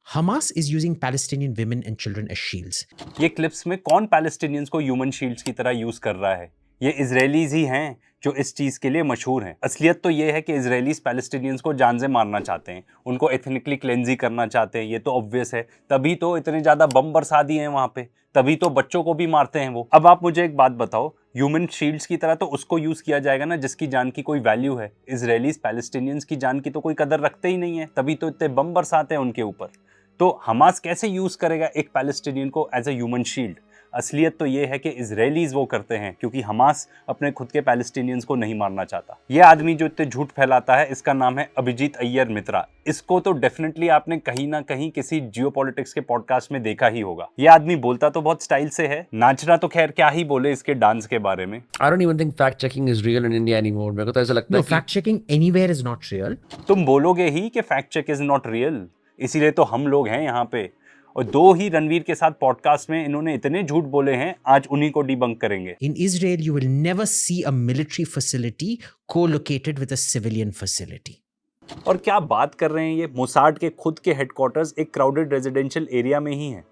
Hamas is using Palestinian women and children as shields. ये clips में कौन Palestinians को ह्यूमन शील्ड्स की तरह यूज कर रहा है? ये इजरायलीज ही हैं जो इस चीज के लिए मशहूर हैं। असलियत तो ये है कि इजरायलीज पैलेस्टीनियंस को जान से मारना चाहते हैं, उनको एथनिकली क्लेंजी करना चाहते हैं। ये तो ऑब्वियस है, तभी तो इतने ज्यादा बम बरसा दिए हैं वहां पे, तभी तो बच्चों को भी मारते हैं वो। अब आप मुझे एक बात बताओ, ह्यूमन शील्ड्स की तरह तो उसको यूज किया जाएगा ना जिसकी जान की कोई वैल्यू है। इजरायलीज पैलेस्टीनियंस की जान की तो कोई कदर रखते ही नहीं है, तभी तो इतने बम बरसाते हैं उनके ऊपर। तो हमास कैसे यूज करेगा एक पैलेस्टीनियन को एज ए ह्यूमन शील्ड? असलियत तो ये है कि इजरायलीज वो करते हैं, क्योंकि हमास अपने खुद के पैलेस्टीनियंस को नहीं मारना चाहता। ये आदमी जो इतने झूठ फैलाता है, इसका नाम है अभिजीत अय्यर मित्रा। इसको तो डेफिनेटली आपने कहीं ना कहीं किसी जियोपॉलिटिक्स के पॉडकास्ट में देखा ही होगा। ये आदमी बोलता तो बहुत स्टाइल से है, नाचना तो खैर क्या ही बोले इसके डांस के बारे में। I don't even think fact checking is real in India anymore. मेरे को तो ऐसा लगता No, है कि fact checking anywhere is not real. तुम बोलोगे ही कि fact check is not real, इसीलिए तो हम लोग हैं यहाँ पे। और दो ही रणवीर के साथ पॉडकास्ट में इन्होंने इतने झूठ बोले हैं, आज उन्हीं को डिबंक करेंगे। In Israel, you will never see a military facility co-located with a civilian facility. और क्या बात कर रहे हैं, ये मोसाड के खुद के हेडक्वार्टर्स एक क्राउडेड रेजिडेंशियल एरिया में ही हैं।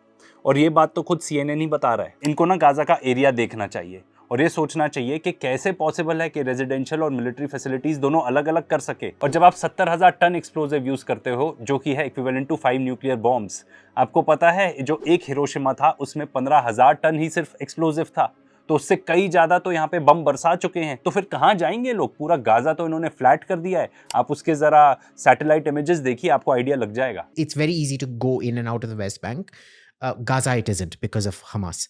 और ये बात तो खुद CNN ही बता रहा है। इनको ना गाजा का एरिया देखना चाहिए और ये सोचना चाहिए कि कैसे पॉसिबल है कि रेजिडेंशियल और मिलिट्री फैसिलिटीज दोनों अलग अलग कर सके। और जब आप 70,000 टन एक्सप्लोजिव यूज करते हो, जो कि है इक्विवेलेंट टू 5 न्यूक्लियर बॉम्ब्स, आपको पता है जो एक हिरोशिमा था उसमें 15,000 टन ही सिर्फ एक्सप्लोजिव था, तो उससे कई ज्यादा तो यहाँ पे बम बरसा चुके हैं। तो फिर कहाँ जाएंगे लोग? पूरा गाजा तो इन्होंने फ्लैट कर दिया है। आप उसके जरा सैटेलाइट इमेजेस देखिए, आपको आइडिया लग जाएगा। It's very easy to go in and out of the West Bank. Gaza, it isn't because of Hamas.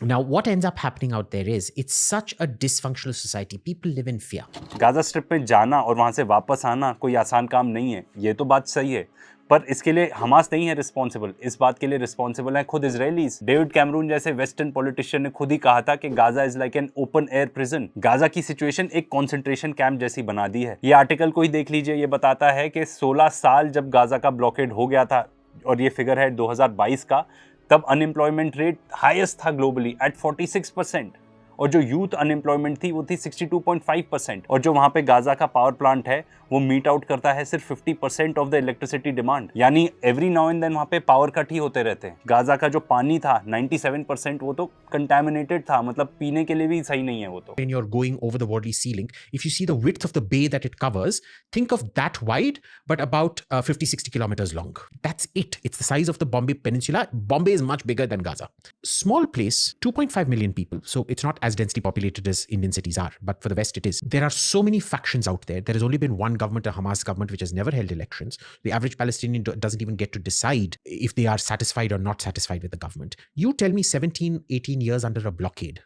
Now, what ends up happening out there is it's such a dysfunctional society. People live in fear. Gaza strip में जाना और वहां से वापस आना कोई आसान काम नहीं है, ये तो बात सही है। पर इसके लिए हमास नहीं है रिस्पॉन्सिबल, इस बात के लिए रिस्पॉन्सिबल है खुद इजरायलीज। डेविड कैमरून जैसे वेस्टर्न पॉलिटिशियन ने खुद ही कहा था कि Gaza is like an open air prison. Gaza की सिचुएशन एक कॉन्सेंट्रेशन कैंप जैसी बना दी है। ये आर्टिकल को ही देख लीजिए, ये बताता है कि 16 साल जब गाजा का ब्लॉकेड हो गया था, और ये फिगर है 2022 का, तब अनएम्प्लॉयमेंट रेट हाईएस्ट था ग्लोबली एट 46%, और जो यूथ अनएम्प्लॉयमेंट थी वो थी 62.5%। और जो वहां पे गाजा का पावर प्लांट है वो मीट आउट करता है सिर्फ 50% ऑफ द इलेक्ट्रिसिटी डिमांड, यानी एवरी नाउ एंड देन वहां पे पावर कट ही होते रहते हैं। गाजा का जो पानी था 97% वो तो कंटामिनेटेड था, मतलब पीने के लिए भी सही नहीं है वो तो। When you're going over the Wadley ceiling, if you see the width of the bay that it covers, think of that wide, but about 50-60 kilometers long. That's it. It's the size of the Bombay Peninsula. Bombay is much bigger than Gaza. Small place, 2.5 million people. So it's not as densely populated as Indian cities are, but for the West it is. There are so many factions out there. There has only been one government, a Hamas government, which has never held elections. The average Palestinian doesn't even get to decide if they are satisfied or not satisfied with the government. You tell me 17, 18 years under a blockade,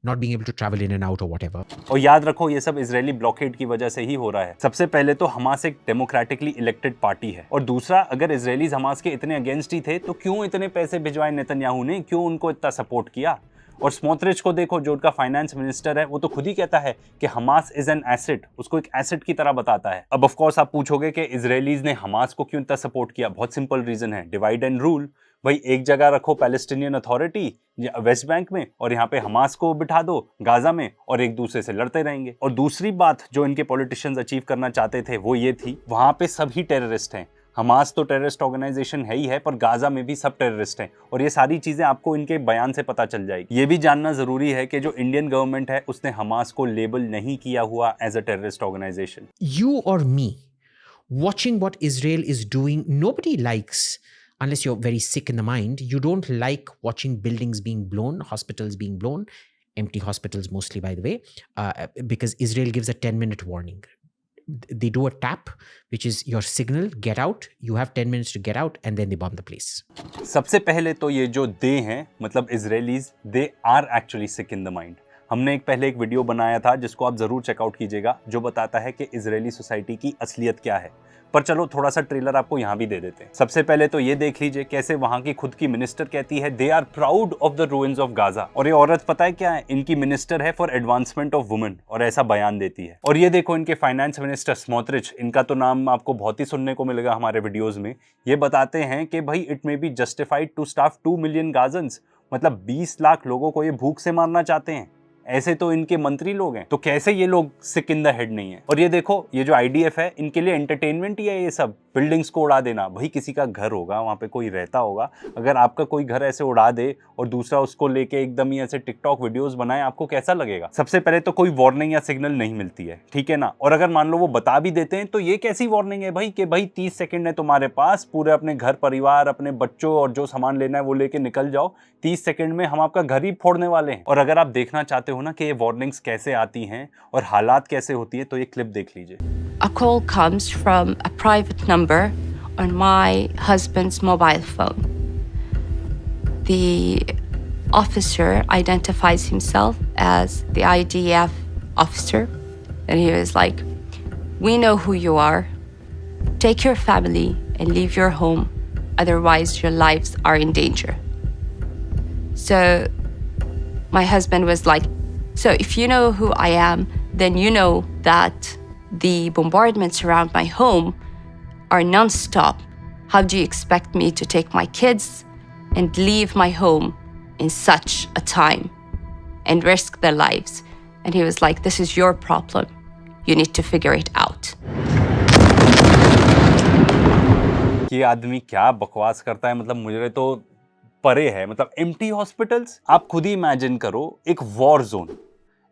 not being able to travel in and out or whatever. और याद रखो ये सब Israeli blockade की वजह से ही हो रहा है। सबसे पहले तो हमास एक डेमोक्रेटिकली इलेक्टेड पार्टी है, और दूसरा, अगर इजरायलीज हमास के इतने अगेंस्ट ही थे तो क्यों इतने पैसे भिजवाए नेतन्याहू ने, क्यों उनको इतना सपोर्ट किया? और स्मोट्रिच को देखो, जो उनका फाइनेंस मिनिस्टर है, वो तो खुद ही कहता है कि हमास इज एन एसेट, उसको एक एसेट की तरह बताता है। अब ऑफ कोर्स आप पूछोगे कि इजरायलीज ने हमास को क्यों इतना सपोर्ट किया? बहुत सिंपल रीजन है, डिवाइड एंड रूल। भाई एक जगह रखो पैलेस्टीनियन अथॉरिटी वेस्ट बैंक में, और यहाँ पे हमास को बिठा दो गाजा में, और एक दूसरे से लड़ते रहेंगे। और दूसरी बात जो इनके पॉलिटिशियंस अचीव करना चाहते थे वो ये थी, वहां पे सभी टेररिस्ट हैं। हमास तो टेररिस्ट ऑर्गेनाइजेशन है ही है, पर गाजा में भी सब टेररिस्ट हैं, और ये सारी चीजें आपको इनके बयान से पता चल जाएगी। ये भी जानना जरूरी है कि जो इंडियन गवर्नमेंट है उसने हमास को लेबल नहीं किया हुआ as a terrorist organisation. You or me, watching what Israel is doing, nobody likes, unless you're very sick in the mind, you don't like watching buildings being blown, hospitals being blown, empty hospitals mostly, by the way, because Israel gives a 10-minute warning. They do a tap, which is your signal, get out, you have 10 minutes to get out, and then they bomb the place. सबसे पहले तो ये जो दे हैं, मतलब Israelis, they are actually sick in the mind. हमने पहले एक वीडियो बनाया था जिसको आप जरूर चेकआउट कीजिएगा, जो बताता है कि इजरायली सोसाइटी की असलियत क्या है। पर चलो थोड़ा सा ट्रेलर आपको यहाँ भी दे देते हैं। सबसे पहले तो ये देख लीजिए कैसे वहां की खुद की मिनिस्टर कहती है they are proud of the ruins of Gaza. और ये औरत पता है क्या है? इनकी मिनिस्टर है फॉर एडवांसमेंट ऑफ वुमेन, और ऐसा बयान देती है। और ये देखो इनके फाइनेंस मिनिस्टर स्मोट्रिच, इनका तो नाम आपको बहुत ही सुनने को मिलेगा हमारे वीडियोज में। ये बताते हैं कि भाई it may be justified to starve 2 million Gazans, मतलब 20 लाख लोगों को ये भूख से मारना चाहते हैं। ऐसे तो इनके मंत्री लोग हैं, तो कैसे ये लोग सिक इन द हेड नहीं है। और ये देखो, ये जो IDF है, इनके लिए एंटरटेनमेंट ही है ये सब, बिल्डिंग्स को उड़ा देना। भाई किसी का घर होगा, वहां पे कोई रहता होगा, अगर आपका कोई घर ऐसे उड़ा दे और दूसरा उसको लेके एकदम ही ऐसे टिकटॉक वीडियोस बनाए, आपको कैसा लगेगा? सबसे पहले तो कोई वार्निंग या सिग्नल नहीं मिलती है, ठीक है ना। और अगर मान लो वो बता भी देते हैं तो ये कैसी वार्निंग है भाई कि भाई 30 सेकंड है तुम्हारे पास, पूरे अपने घर परिवार, अपने बच्चों और जो सामान लेना है वो लेके निकल जाओ, 30 सेकंड में हम आपका घर ही फोड़ने वाले हैं। और अगर आप देखना चाहते हो ना कि ये वार्निंग्स कैसे आती हैं और हालात कैसे होती है, तो ये क्लिप देख लीजिए। A call comes from a private number on my husband's mobile phone. The officer identifies himself as the IDF officer, and he was like, "We know who you are. Take your family and leave your home, otherwise your lives are in danger." So my husband was like, "So if you know who I am, then you know that the bombardments around my home are non-stop. How do you expect me to take my kids and leave my home in such a time and risk their lives?" And he was like, "This is your problem. You need to figure it out." ये आदमी क्या बकवास करता है, मतलब मुझे तो परे है। मतलब एम्प्टी हॉस्पिटल्स, आप खुद ही इमेजिन करो, एक वॉर जोन,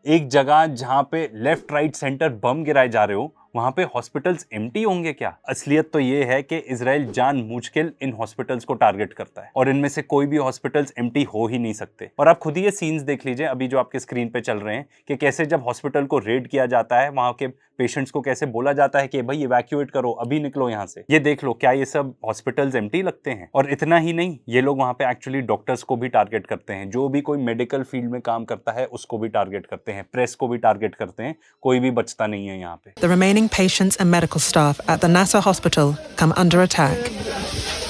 एक जगह जहां पे लेफ्ट राइट सेंटर बम गिराए जा रहे हो, वहां पे हॉस्पिटल्स एम्प्टी होंगे क्या? असलियत तो ये है कि इजराइल जानबूझकर इन हॉस्पिटल्स को टारगेट करता है और इनमें से कोई भी हॉस्पिटल्स एम्प्टी हो ही नहीं सकते। और आप खुद ही ये सीन्स देख लीजिए अभी जो आपके स्क्रीन पे चल रहे हैं कि कैसे जब हॉस्पिटल को रेड किया जाता है, वहां के पेशेंट्स को कैसे बोला जाता है कि भाई इवैक्यूएट करो, अभी निकलो यहाँ से। ये देख लो, क्या ये सब हॉस्पिटल्स एम्प्टी लगते हैं? और इतना ही नहीं, ये लोग वहां पे एक्चुअली डॉक्टर्स को भी टारगेट करते हैं, जो भी कोई मेडिकल फील्ड में काम करता है उसको भी टारगेट करते हैं, प्रेस को भी टारगेट करते हैं, कोई भी बचता नहीं है यहाँ पे। The remaining patients and medical staff at the Nasser hospital come under attack.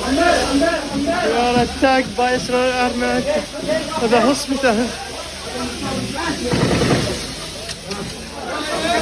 We are attacked by Israel army at the hospital.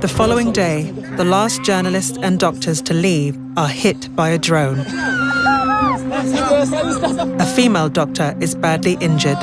The following day, the last journalists and doctors to leave are hit by a drone. A female doctor is badly injured.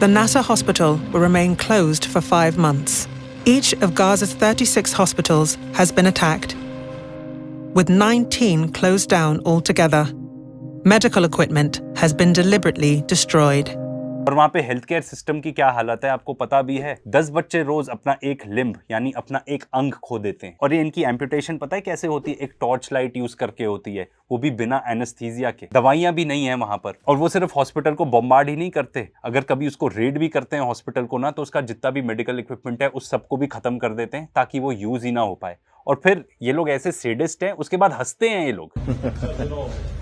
The Nasser hospital will remain closed for 5 months. Each of Gaza's 36 hospitals has been attacked, with 19 closed down altogether. Medical equipment has been deliberately destroyed. और वहां पे health care system की क्या हालत है आपको पता भी है। 10 बच्चे रोज अपना एक लिम्ब यानी अपना एक अंग खो देते हैं। और ये इनकी एम्पुटेशन पता है कैसे होती है? एक टॉर्च लाइट यूज करके होती है, वो भी बिना एनेस्थीसिया के। दवाइयां भी नहीं है वहां पर। और वो सिर्फ हॉस्पिटल को बम्बार्ड ही नहीं करते, अगर कभी उसको रेड भी करते हैं हॉस्पिटल को ना, तो उसका जितना भी मेडिकल इक्विपमेंट है उस सबको भी खत्म कर देते हैं ताकि वो यूज ही ना हो पाए। और फिर ये लोग ऐसे सेडिस्ट हैं, उसके बाद हंसते हैं ये लोग।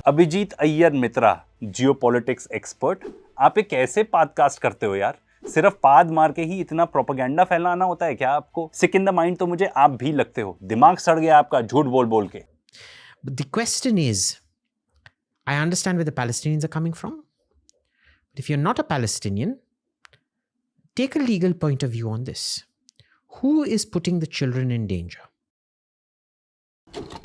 अभिजीत अय्यर मित्रा, जियोपॉलिटिक्स एक्सपर्ट, आप एक कैसे पॉडकास्ट करते हो यार? सिर्फ पाद मार के ही इतना प्रोपेगेंडा फैलाना होता है क्या आपको? सिक इन द माइंड तो मुझे आप भी लगते हो, दिमाग सड़ गया आपका झूठ बोल बोल के। But the question is, I understand where the Palestinians are coming from. But if you're not a Palestinian, take a legal point of view on this. Who is putting the children in danger?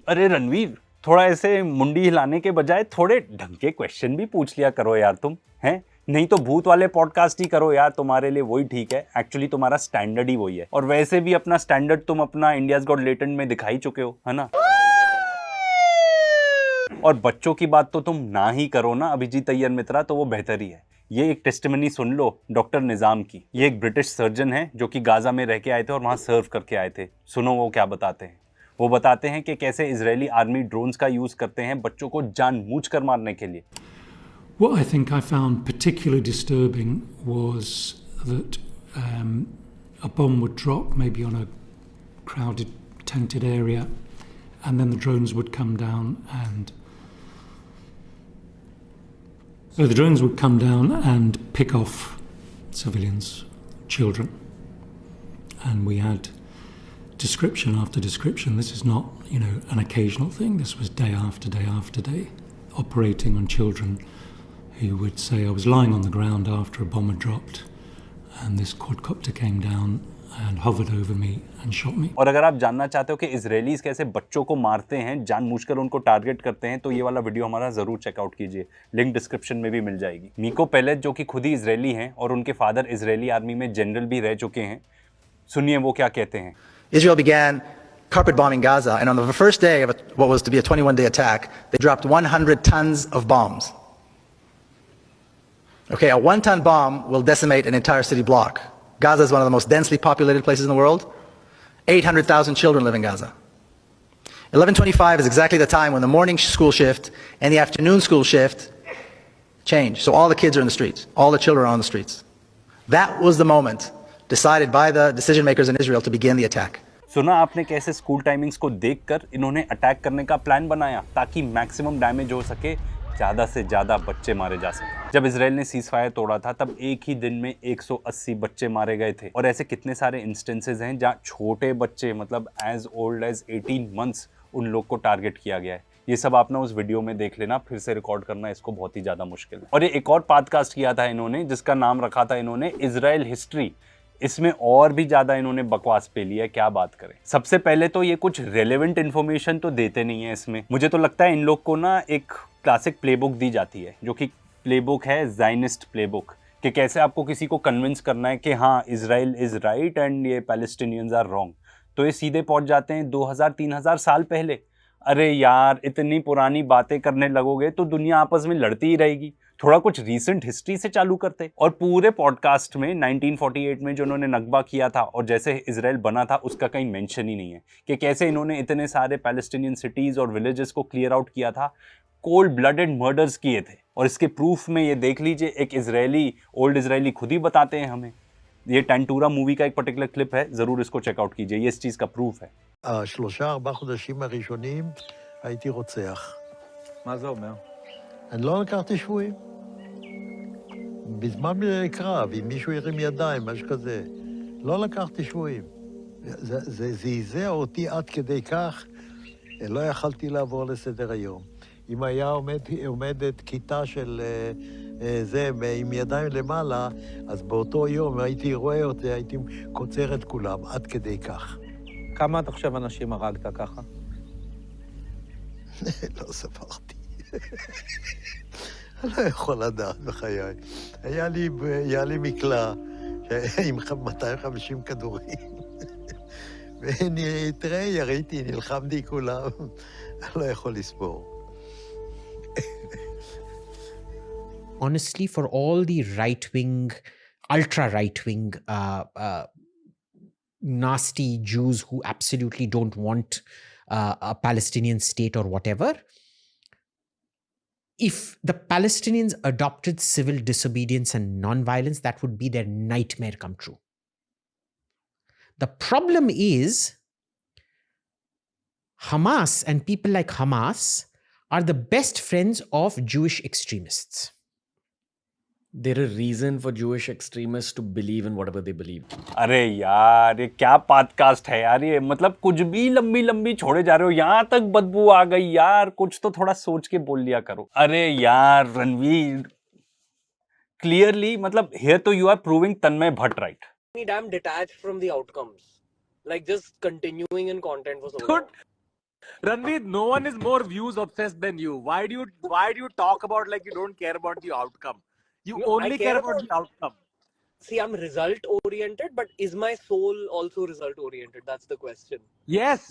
अरे रणवीर, थोड़ा ऐसे मुंडी हिलाने के बजाय थोड़े ढंग के क्वेश्चन भी पूछ लिया करो यार तुम, हैं? नहीं तो भूत वाले पॉडकास्ट ही करो यार, तुम्हारे लिए वही ठीक है। एक्चुअली तुम्हारा स्टैंडर्ड ही वही है, और वैसे भी अपना स्टैंडर्ड तुम अपना इंडियाज गॉट लेटेंट में दिखा ही चुके हो, है ना? और बच्चों की बात तो तुम ना ही करो ना अभिजीत अय्यर मित्रा, तो वो बेहतर ही है। ये एक टेस्टिमनी सुन लो डॉक्टर निजाम की। ये एक ब्रिटिश सर्जन है जो कि गाजा में रह के आए थे और वहां सर्व करके आए थे। सुनो वो क्या बताते हैं। वो बताते हैं कि कैसे इजरायली आर्मी ड्रोन्स का यूज करते हैं बच्चों को जानबूझकर मारने के लिए। What I think I found particularly disturbing was that a bomb would drop maybe on a crowded, tented area, and then the drones would come down and pick off civilians, children, and we had description after description. This is not, an occasional thing. This was day after day after day, operating on children who would say, I was lying on the ground after a bomb had dropped, and this quadcopter came down and hovered over me and shot me. और अगर आप जानना चाहते हो कि Israelis कैसे बच्चों को मारते हैं, जानबूझकर उनको टारगेट करते हैं, तो ये वाला वीडियो हमारा जरूर चेकआउट कीजिए, लिंक डिस्क्रिप्शन में भी मिल जाएगी। मीको पेलेट जो कि खुद ही इजरायली हैं और उनके फादर इजरायली आर्मी में जनरल भी रह चुके हैं, सुनिए वो क्या कहते हैं। Israel began carpet bombing Gaza, and on the first day of what was to be a 21-day attack, they dropped 100 tons of bombs. Okay, a 1-ton bomb will decimate an entire city block. Gaza is one of the most densely populated places in the world. 800,000 children live in Gaza. 11:25 is exactly the time when the morning school shift and the afternoon school shift change. So all the kids are in the streets. All the children are on the streets. That was the moment decided by the decision makers in Israel to begin the attack. सुना आपने कैसे school timings को देखकर इन्होंने attack करने का plan बनाया ताकि मैक्सिमम डैमेज हो सके, ज़्यादा से ज़्यादा बच्चे मारे जा सके। जब इजराइल ने सीज फायर तोड़ा था तब एक ही दिन में 180 बच्चे मारे गए थे, और ऐसे कितने सारे इंस्टेंसेस हैं जहाँ छोटे बच्चे मतलब एज ओल्ड एज 18 मंथ्स उन लोग को टारगेट किया गया है। ये सब आप ना उस वीडियो में देख लेना, फिर से रिकॉर्ड करना इसको बहुत ही ज़्यादा मुश्किल है। और ये एक और पॉडकास्ट किया था इन्होंने जिसका नाम रखा था इन्होंने इजराइल हिस्ट्री। इसमें और भी ज़्यादा इन्होंने बकवास पे लिया है, क्या बात करें। सबसे पहले तो ये कुछ रेलेवेंट इन्फॉर्मेशन तो देते नहीं है इसमें। मुझे तो लगता है इन लोग को ना एक क्लासिक प्लेबुक दी जाती है, जो कि प्लेबुक है ज़ायनिस्ट प्लेबुक, कि कैसे आपको किसी को कन्विंस करना है कि हाँ इजराइल इज़ राइट एंड ये पैलेस्टीनियंस आर रॉन्ग। तो ये सीधे पहुंच जाते हैं 2000-3000 साल पहले। अरे यार, इतनी पुरानी बातें करने लगोगे तो दुनिया आपस में लड़ती ही रहेगी। थोड़ा कुछ रीसेंट हिस्ट्री से चालू करते। और पूरे पॉडकास्ट में 1948 में जो उन्होंने नकबा किया था और जैसे इजराइल बना था उसका कहीं मेंशन ही नहीं है कि कैसे इन्होंने इतने सारे पैलेस्टीनियन सिटीज़ और विलेजेस को क्लियर आउट किया था, कोल्ड ब्लडेड मर्डर्स किए थे। और इसके प्रूफ में ये देख लीजिए, एक इजरायली, ओल्ड इजरायली खुद ही बताते हैं हमें। ये टैंटूरा मूवी का एक पर्टिकुलर क्लिप है, ज़रूर इसको चेकआउट कीजिए, ये इस चीज़ का प्रूफ है। 3-4 חודשים הראשונים הייתי רוצח. מה זה אומר? אני לא לקחתי שבויים. בזמן קרב, אם מישהו ירים ידיים, משהו כזה, לא לקחתי שבויים. זה זעזע אותי עד כדי כך, לא יכלתי לעבור לסדר היום. אם היה עומדת כיתה של זה עם ידיים למעלה, אז באותו יום הייתי רואה אותי, הייתי קוצר את כולם, עד כדי כך. כמה אתה חושב אנשים הרגת ככה? לא ספרתי. אני לא יכול לדעת בחיי. היה לי מקלע עם 250 כדורים. תראה, יריתי, נלחמתי כולם. אני לא יכול לספור. Honestly, for all the right-wing, ultra-right-wing, nasty Jews who absolutely don't want a Palestinian state or whatever, if the Palestinians adopted civil disobedience and non-violence, that would be their nightmare come true. The problem is Hamas and people like Hamas are the best friends of Jewish extremists. There is a reason for Jewish extremists to believe in whatever they believe. अरे यार, ये क्या podcast है यार, ये मतलब कुछ भी लंबी लंबी छोड़े जा रहे हो, यहाँ तक बदबू आ गई यार, कुछ तो थोड़ा सोच के बोल लिया करो। अरे यार रणवीर, क्लियरली मतलब here तो you are proving Tanmay Bhatt right. Damn detached from the outcomes, like just continuing in content for so long. Ranveer, no one is more views obsessed than you. Why do you talk about like you don't care about the outcome? You only care about the outcome. See, I'm result oriented, but is my soul also result oriented? That's the question. Yes,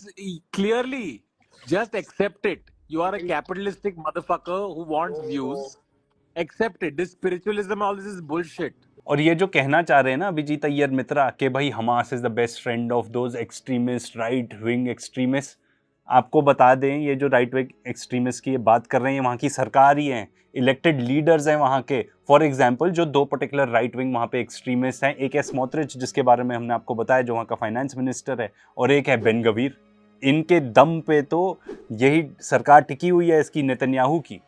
clearly. Just accept it. You are a capitalistic motherfucker who wants views. Accept it. This spiritualism, all this is bullshit. और ये जो कहना चाह रहे हैं ना अभिजीत अय्यर मित्रा कि भाई Hamas is the best friend of those extremist, right wing extremist, आपको बता दें ये जो राइट विंग एक्सट्रीमिस्ट की ये बात कर रहे हैं वहाँ की सरकार ही है, इलेक्टेड लीडर्स हैं वहाँ के। फॉर एग्जांपल जो दो पर्टिकुलर राइट विंग वहाँ पे एक्सट्रीमिस्ट हैं, एक है स्मोट्रिच जिसके बारे में हमने आपको बताया जो वहाँ का फाइनेंस मिनिस्टर है, और एक है बेन गवीर। इनके दम पे तो यही सरकार टिकी हुई है इसकी, नेतन्याहू की।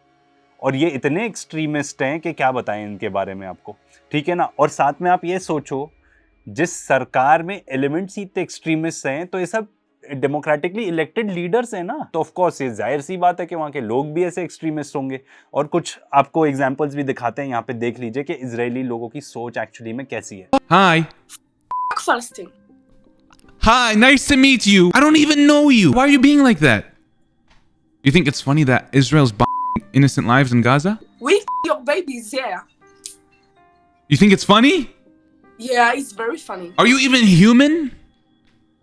और ये इतने एक्सट्रीमिस्ट हैं कि क्या बताएं इनके बारे में आपको, ठीक है ना। और साथ में आप ये सोचो जिस सरकार में एलिमेंट्स ही इतने एक्सट्रीमिस्ट हैं तो ये सब डेमोक्रेटिकली इलेक्टेड लीडर्स हैं ना, तो ऑफ कोर्स ये जाहिर सी बात है कि वहाँ के लोग भी ऐसे एक्सट्रीमिस्ट होंगे। और कुछ आपको एग्जांपल्स भी दिखाते हैं, यहाँ पे देख लीजिए कि इजरायली लोगों की सोच एक्चुअली में कैसी है। Hi. Palestine. Hi, nice to meet you. I don't even know you. Why are you being like that? You think it's funny that Israel's bombing innocent lives in Gaza? We your babies, yeah. You think it's funny? Yeah, it's very funny. Are you even human?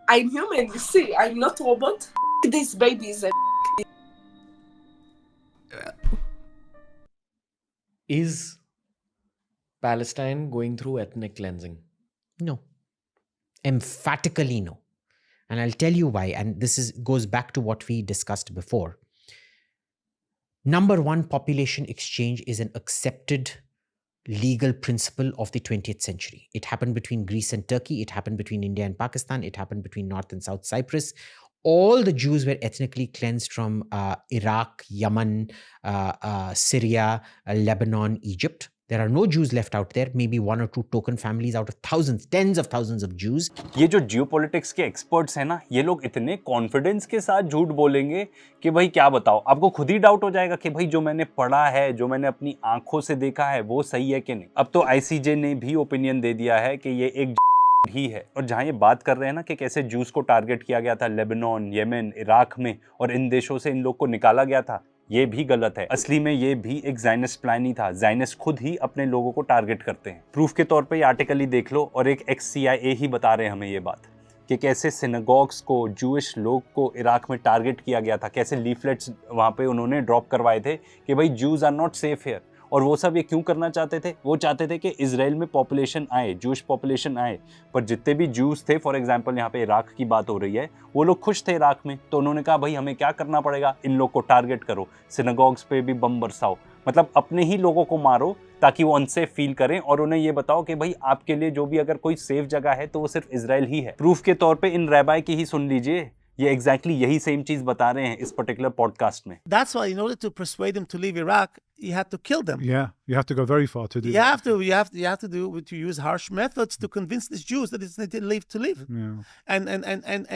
I'm human, you see. I'm not robot. These babies. Is Palestine going through ethnic cleansing? No. Emphatically no. And I'll tell you why. And this goes back to what we discussed before. Number one, population exchange is an accepted legal principle of the 20th century. It happened between Greece and Turkey. It happened between India and Pakistan. It happened between North and South Cyprus. All the Jews were ethnically cleansed from Iraq, Yemen, Syria, Lebanon, Egypt. There are no Jews left out there, maybe one or two token families out of thousands, tens of thousands of Jews. ये जो geopolitics के experts हैं ना, ये लोग इतने confidence के साथ झूठ बोलेंगे कि भाई क्या बताओ, आपको खुद ही डाउट हो जाएगा कि भाई जो मैंने पढ़ा है, जो मैंने अपनी आंखों से देखा है, वो सही है कि नहीं। अब तो आईसीजे ने भी ओपिनियन दे दिया है कि ये एक ही है। और जहां ये बात कर रहे हैं ना कि कैसे जूस को टारगेट किया गया था लेबनान, येमेन, इराक में, और इन देशों से इन लोग को निकाला गया था, ये भी गलत है। असली में ये भी एक ज़ायनिस्ट प्लान ही था। ज़ायनिस्ट खुद ही अपने लोगों को टारगेट करते हैं। प्रूफ के तौर पे ये आर्टिकल ही देख लो, और एक ex-CIA ही बता रहे हैं हमें ये बात कि कैसे सिनेगॉग्स को, जूइश लोग को इराक में टारगेट किया गया था, कैसे लीफलेट्स वहाँ पे उन्होंने ड्रॉप करवाए थे कि भाई जूज आर नॉट सेफ हियर। और वो सब ये क्यों करना चाहते थे? वो चाहते थे कि इजराइल में पॉपुलेशन आए, जूश पॉपुलेशन आए। पर जितने भी जूस थे, फॉर एग्जांपल यहाँ पे इराक की बात हो रही है, वो लोग खुश थे इराक में, तो उन्होंने कहा भाई हमें क्या करना पड़ेगा, इन लोग को टारगेट करो, सिनेगॉग्स पे भी बम बरसाओ, मतलब अपने ही लोगों को मारो ताकि वो अनसेफ फील करें, और उन्हें ये बताओ कि भाई आपके लिए जो भी अगर कोई सेफ जगह है तो वो सिर्फ इजराइल ही है। प्रूफ के तौर पे इन रैबाई की ही सुन लीजिए, ये एग्जैक्टली यही सेम चीज बता रहे हैं इस पर्टिकुलर पॉडकास्ट में। That's why in order to persuade them to leave Iraq, you had to kill them. Yeah, you have to go very far to do that. You have to use harsh methods to convince these Jews that it's not live to live. Yeah.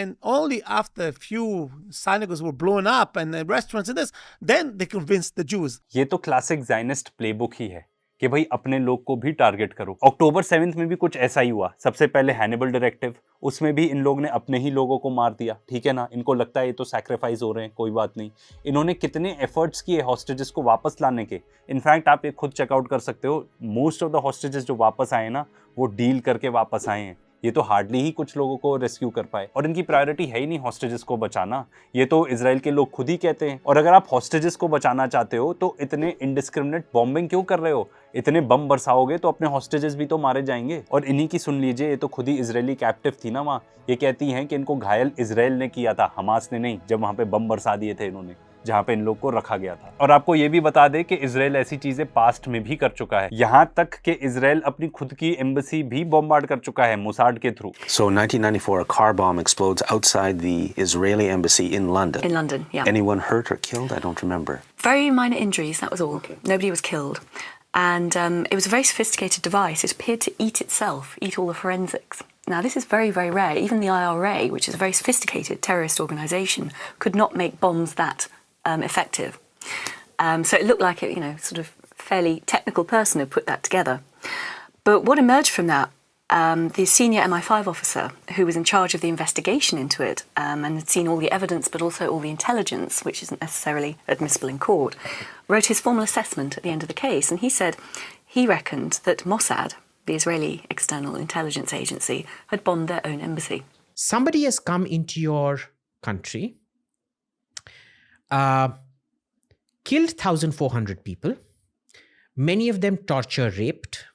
And only after a few synagogues were blown up and restaurants and this, then they convinced the Jews. ये तो classic Zionist playbook ही है कि भाई अपने लोग को भी target करो। अक्टूबर 7 में भी कुछ ऐसा ही हुआ। सबसे पहले हैनिबल डायरेक्टिव, उसमें भी इन लोग ने अपने ही लोगों को मार दिया, ठीक है ना। इनको लगता है ये तो सैक्रिफाइस हो रहे हैं, कोई बात नहीं। इन्होंने कितने एफर्ट्स किए हॉस्टेजेस को वापस लाने के। इनफैक्ट आप ये खुद चेकआउट कर सकते हो, मोस्ट ऑफ द हॉस्टेजेस जो वापस आए ना, वो डील करके वापस आए हैं। ये तो हार्डली ही कुछ लोगों को रेस्क्यू कर पाए, और इनकी प्रायोरिटी है ही नहीं हॉस्टेजेस को बचाना। ये तो इजराइल के लोग खुद ही कहते हैं। और अगर आप हॉस्टेजेस को बचाना चाहते हो तो इतने इंडिस्क्रिमिनेट बॉम्बिंग क्यों कर रहे हो? इतने बम बरसाओगे तो अपने हॉस्टेजेस भी तो मारे जाएंगे। और इन्हीं की सुन लीजिए, ये तो खुद ही इजरायली कैप्टिव थी ना वहाँ। ये कहती हैं कि इनको घायल इजराइल ने किया था, हमास ने नहीं, जब वहाँ पे बम बरसा दिए थे इन्होंने, जहाँ पे इन लोग को रखा गया था। और आपको ये भी बता दे कि इजराइल ऐसी चीजें पास्ट में भी कर चुका है, यहाँ तक कि इजराइल अपनी खुद की एम्बेसी भी बॉम्बार्ड कर चुका है मोसाड के through. So in 1994, a car bomb explodes outside the Israeli embassy in London. In London, yeah. Anyone hurt or killed? I don't remember. Very minor injuries, that was all. Okay. Nobody was killed. And it was a very sophisticated device. It appeared to eat itself, eat all the forensics. Now, this is very, very rare. Even the IRA, which is a very sophisticated terrorist organization, could not make bombs that effective. So it looked like a sort of fairly technical person who put that together. But what emerged from that, the senior MI5 officer who was in charge of the investigation into it and had seen all the evidence but also all the intelligence, which isn't necessarily admissible in court, wrote his formal assessment at the end of the case. And he said he reckoned that Mossad, the Israeli external intelligence agency, had bombed their own embassy. Somebody has come into your country, killed 1,400 people, many of them torture, raped,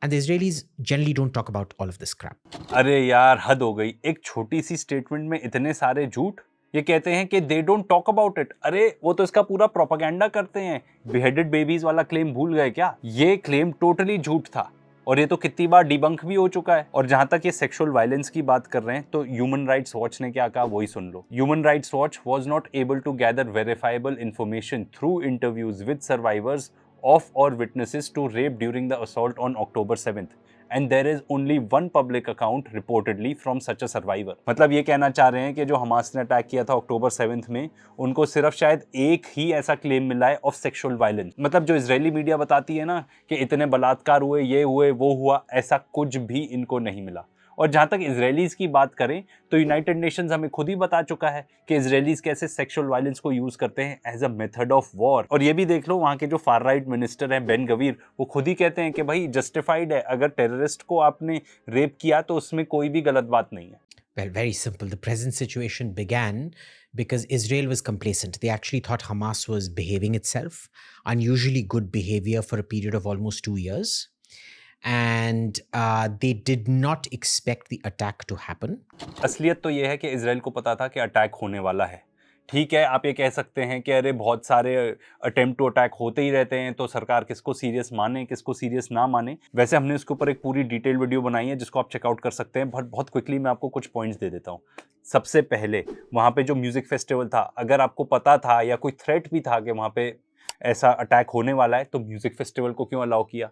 and the Israelis generally don't talk about all of this crap. अरे यार हद हो गई, एक छोटी सी statement में इतने सारे झूठ। ये कहते हैं कि they don't talk about it. अरे वो तो इसका पूरा प्रोपेगेंडा करते हैं। बिहेडेड बेबीज वाला क्लेम भूल गए क्या? ये क्लेम टोटली झूठ था, और ये तो कितनी बार डिबंक भी हो चुका है। और जहां तक ये सेक्सुअल वायलेंस की बात कर रहे हैं, तो ह्यूमन राइट्स वॉच ने क्या कहा वही सुन लो। Human Rights Watch was not able to gather verifiable information through interviews with survivors of or witnesses to rape during the assault on October 7th. and there is only one public account reportedly from such a survivor. मतलब ये कहना चाह रहे हैं कि जो Hamas ने attack किया था अक्टूबर 7 में, उनको सिर्फ शायद एक ही ऐसा क्लेम मिला है ऑफ सेक्सुअल वायलेंस। मतलब जो इजरायली मीडिया बताती है ना कि इतने बलात्कार हुए, ये हुए, वो हुआ, ऐसा कुछ भी इनको नहीं मिला। और जहाँ तक इजरायलीज की बात करें तो यूनाइटेड नेशंस हमें खुद ही बता चुका है कि इजरायलीज कैसे सेक्सुअल वायलेंस को यूज करते हैं as a method of war. और ये भी देख लो, वहाँ के जो फार राइट मिनिस्टर हैं बेन गवीर, वो खुद ही कहते हैं कि भाई जस्टिफाइड है, अगर टेररिस्ट को आपने रेप किया तो उसमें कोई भी गलत बात नहीं है। Well, very simple. The present situation began because Israel was complacent. They actually thought Hamas was behaving itself, unusually good behavior for a period of almost 2 years. And they did not expect the attack to happen. असलियत तो ये है कि Israel को पता था कि attack होने वाला है। ठीक है, आप ये कह सकते हैं कि अरे बहुत सारे अटेम्प्ट टू अटैक होते ही रहते हैं, तो सरकार किसको सीरियस माने, किसको सीरियस ना माने। वैसे हमने इसके ऊपर एक पूरी डिटेल वीडियो बनाई है जिसको आप चेकआउट कर सकते हैं। बहुत क्विकली मैं आपको कुछ पॉइंट्स दे देता हूँ। सबसे पहले वहाँ पे जो म्यूजिक फेस्टिवल था, अगर आपको पता था या कोई थ्रेट भी था कि वहाँ पे ऐसा अटैक होने वाला है, तो म्यूजिक फेस्टिवल को क्यों अलाउ किया?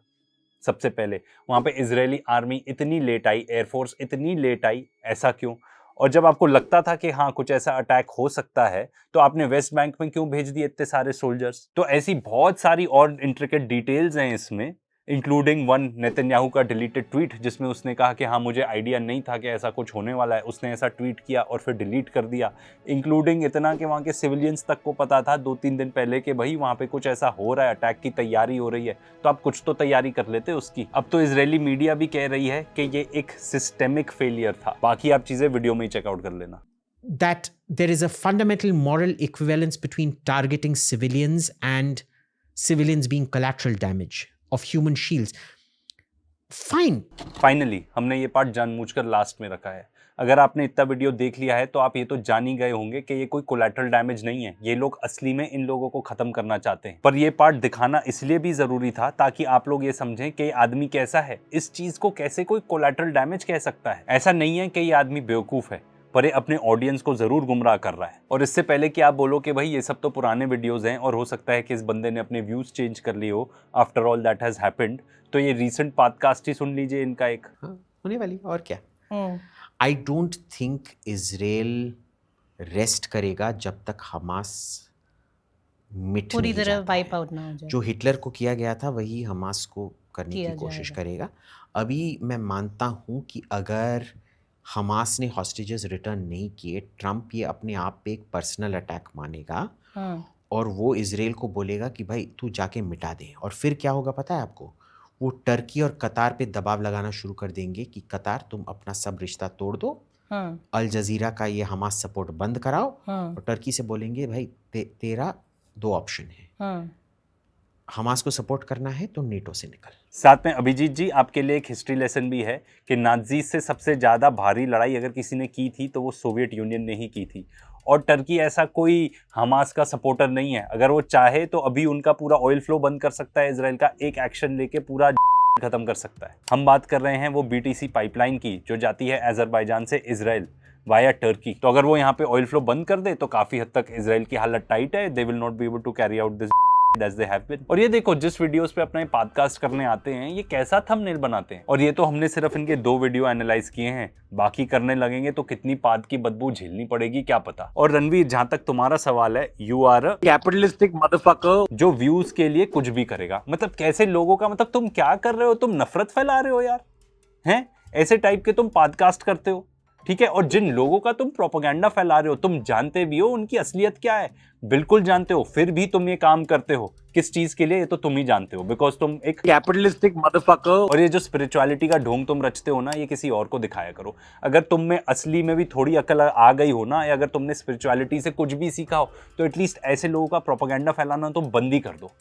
सबसे पहले वहाँ पे इजरायली आर्मी इतनी लेट आई, एयरफोर्स इतनी लेट आई, ऐसा क्यों? और जब आपको लगता था कि हाँ कुछ ऐसा अटैक हो सकता है, तो आपने वेस्ट बैंक में क्यों भेज दिए इतने सारे सोल्जर्स? तो ऐसी बहुत सारी और इंट्रिकेट डिटेल्स हैं इसमें, इंक्लूडिंग वन नेतन्याहू का डिलीटेड ट्वीट जिसमें उसने कहा कि हाँ मुझे आइडिया नहीं था कि ऐसा कुछ होने वाला है, उसने ऐसा ट्वीट किया और फिर डिलीट कर दिया। इंक्लूडिंग इतना कि वहाँ के सिविलियंस तक को पता था 2-3 दिन पहले कि भाई वहाँ पे कुछ ऐसा हो रहा है, अटैक की तैयारी हो रही है, तो आप कुछ तो तैयारी कर लेते उसकी। अब तो इजरायली मीडिया भी कह रही है कि ये एक सिस्टेमिक फेलियर था। बाकी आप चीज़ें वीडियो में ही चेकआउट कर लेना। That there is a fundamental moral equivalence between targeting civilians and civilians being collateral damage of human shields. Fine. Finally हमने ये पार्ट जानबूझकर लास्ट में रखा है। अगर आपने इतना वीडियो देख लिया है तो आप ये तो जान ही गए होंगे कि ये कोई कोलैटरल डैमेज नहीं है, ये लोग असली में इन लोगों को खत्म करना चाहते हैं। पर ये पार्ट दिखाना इसलिए भी जरूरी था ताकि आप लोग ये समझें कि ये आदमी कैसा है, इस चीज को कैसे कोई कोलैटरल डैमेज कह सकता है। ऐसा नहीं है कि ये आदमी बेवकूफ है, पर ये अपने ऑडियंस को जरूर गुमराह कर रहा है। और इससे पहले कि आप बोलो कि भाई ये सब तो पुराने वीडियोस हैं और हो सकता है कि इस बंदे ने अपने व्यूज चेंज कर लिए हो, after all that has happened, तो ये रीसेंट पॉडकास्ट ही सुन लीजिए इनका एक। होने वाली और क्या। I don't think Israel rest करेगा जब तक हमास मिट पूरी तरह वाइप आउट ना हो जाए। जो हिटलर को किया गया था वही हमास को करने की कोशिश करेगा। अभी मैं मानता हूँ कि अगर हमास ने हॉस्टेजेस रिटर्न नहीं किए, ट्रंप ये अपने आप पे एक पर्सनल अटैक मानेगा और वो इजराइल को बोलेगा कि भाई तू जाके मिटा दे। और फिर क्या होगा पता है आपको? वो टर्की और कतार पे दबाव लगाना शुरू कर देंगे कि कतार तुम अपना सब रिश्ता तोड़ दो, अल जजीरा का ये हमास सपोर्ट बंद कराओ, और टर्की से बोलेंगे भाई तेरा 2 ऑप्शन है, हमास को सपोर्ट करना है तो नेटो से निकल। साथ में अभिजीत जी आपके लिए एक हिस्ट्री लेसन भी है कि नाज़ी से सबसे ज़्यादा भारी लड़ाई अगर किसी ने की थी तो वो सोवियत यूनियन ने ही की थी। और टर्की ऐसा कोई हमास का सपोर्टर नहीं है, अगर वो चाहे तो अभी उनका पूरा ऑयल फ्लो बंद कर सकता है, इजराइल का एक एक्शन लेके पूरा खत्म कर सकता है। हम बात कर रहे हैं वो BTC पाइपलाइन की जो जाती है अजरबैजान से इजराइल वाया टर्की। तो अगर वो यहाँ पे ऑयल फ्लो बंद कर दे तो काफ़ी हद तक इजराइल की हालत टाइट है, they will not be able to carry out this as they have been। और ये देखो जिस वीडियोस पे अपना पॉडकास्ट करने आते हैं ये कैसा थंबनेल बनाते हैं। और ये तो हमने सिर्फ इनके 2 वीडियो एनालाइज किए हैं, बाकी करने लगेंगे तो कितनी पाद की बदबू झेलनी पड़ेगी क्या पता। और रणवीर जहां तक तुम्हारा सवाल है, you are a capitalistic motherfucker जो व्यूज के लिए कुछ भी करेगा। मतलब कैसे लोगों का, मतलब तुम क्या कर रहे हो? तुम नफरत फैला रहे हो यार, हैं? ऐसे टाइप के तुम पॉडकास्ट करते हो, ठीक है? और जिन लोगों का तुम प्रोपेगेंडा फैला रहे हो, तुम जानते भी हो उनकी असलियत क्या है, बिल्कुल जानते हो, फिर भी तुम ये काम करते हो। किस चीज के लिए? ये तो तुम ही जानते हो, बिकॉज तुम एक कैपिटलिस्टिक मदरफकर। और ये जो स्पिरिचुअलिटी का ढोंग तुम रचते हो ना, ये किसी और को दिखाया करो। अगर तुम में असली में भी थोड़ी अकल आ गई हो ना, या अगर तुमने स्पिरिचुअलिटी से कुछ भी सीखा हो, तो एटलीस्ट ऐसे लोगों का प्रोपेगेंडा फैलाना तुम बंद ही कर दो।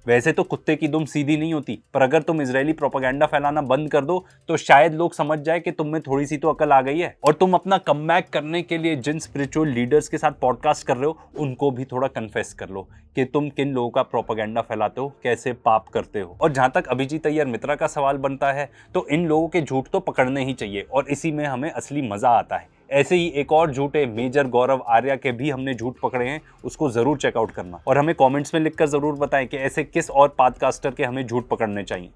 वैसे तो कुत्ते की दुम सीधी नहीं होती, पर अगर तुम इजरायली प्रोपेगेंडा फैलाना बंद कर दो तो शायद लोग समझ जाए कि तुम में थोड़ी सी तो अकल आ गई है। और तुम अपना कमबैक करने के लिए जिन स्पिरिचुअल लीडर्स के साथ पॉडकास्ट कर रहे हो उनको भी थोड़ा कन्फेस कर लो कि तुम किन लोगों का प्रोपेगेंडा फैलाते हो, कैसे पाप करते हो। और जहां तक अभिजीत अय्यर मित्रा का सवाल बनता है, तो इन लोगों के झूठ तो पकड़ने ही चाहिए और इसी में हमें असली मजा आता है। ऐसे ही एक और झूठे मेजर गौरव आर्या के भी हमने झूठ पकड़े हैं, उसको जरूर चेकआउट करना और हमें कमेंट्स में लिखकर जरूर बताएं कि ऐसे किस और पॉडकास्टर के हमें झूठ पकड़ने चाहिए।